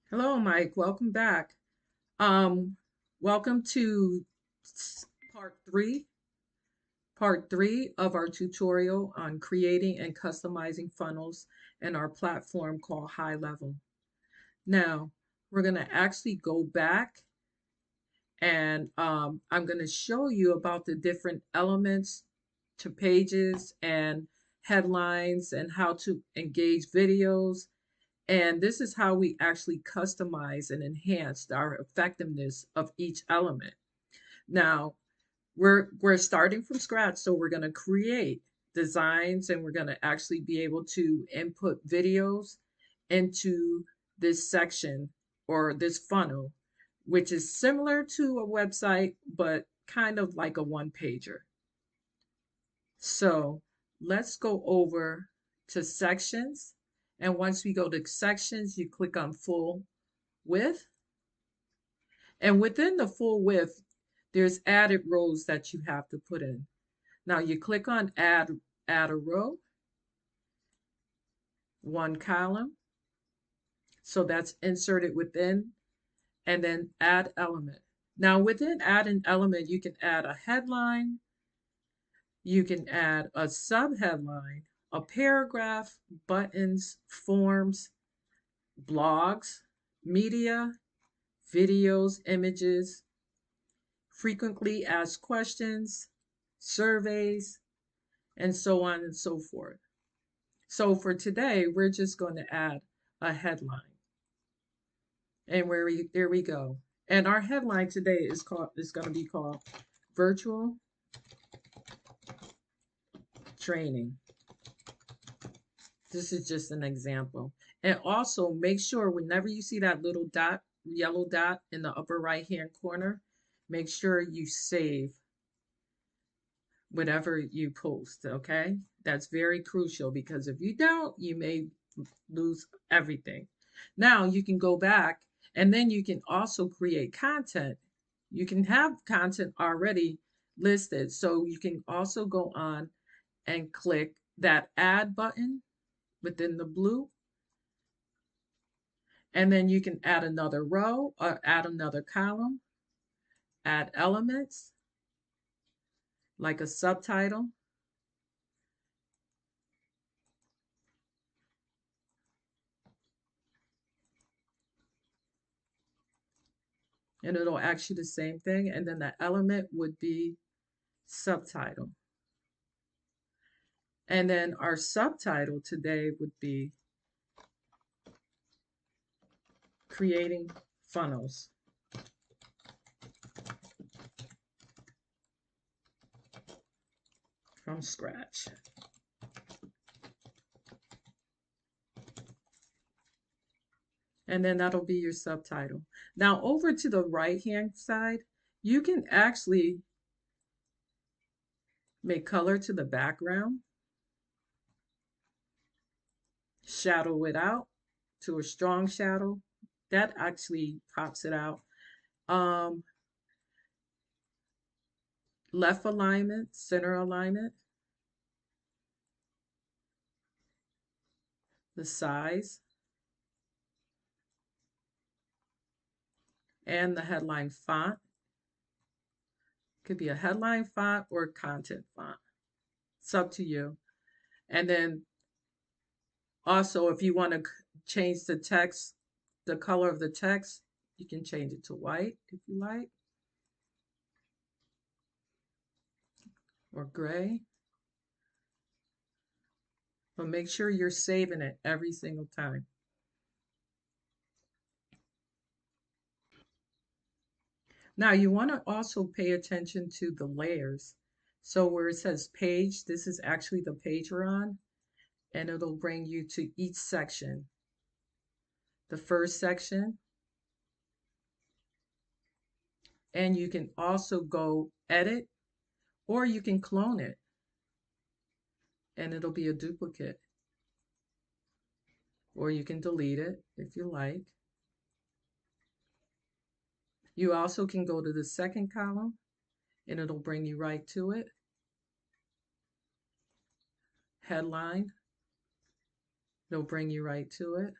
Hello, Mike. Welcome back. Um, welcome to part three of our tutorial on creating and customizing funnels in our platform called High Level. Now, we're going to actually go back and I'm going to show you about the different elements to pages and headlines and how to engage videos. And this is how we actually customize and enhance our effectiveness of each element. Now, we're starting from scratch, so we're going to create designs and we're going to actually be able to input videos into this section or this funnel, which is similar to a website, but kind of like a one pager. So let's go over to sections. And once we go to sections, you click on full width. And within the full width, there's added rows that you have to put in. Now you click on add a row, one column. So that's inserted within, and then add element. Now within add an element, you can add a headline, you can add a subheadline, a paragraph, buttons, forms, blogs, media, videos, images, frequently asked questions, surveys, and so on and so forth. So for today, we're just going to add a headline. And there we go. And our headline today is going to be called Virtual Training. This is just an example. And also make sure whenever you see that little dot, yellow dot in the upper right hand corner, make sure you save whatever you post, okay? That's very crucial because if you don't, you may lose everything. Now you can go back and then you can also create content. You can have content already listed. So you can also go on and click that add button within the blue. And then you can add another row or add another column, add elements like a subtitle. And it'll ask you the same thing. And then the element would be subtitle. And then our subtitle today would be creating funnels from scratch. And then that'll be your subtitle. Now over to the right hand side, you can actually make color to the background, shadow it out to a strong shadow. That actually pops it out. Um, Left alignment, center alignment, the size, and the headline font. Could be a headline font or a content font. It's up to you. And then also, if you want to change the text, the color of the text, you can change it to white if you like, or gray. But make sure you're saving it every single time. Now, you want to also pay attention to the layers. So where it says page, this is actually the page we're on, and it'll bring you to each section. The first section, and you can also go edit, or you can clone it, and it'll be a duplicate. Or you can delete it if you like. You also can go to the second column, and it'll bring you right to it. Headline, it'll bring you right to it.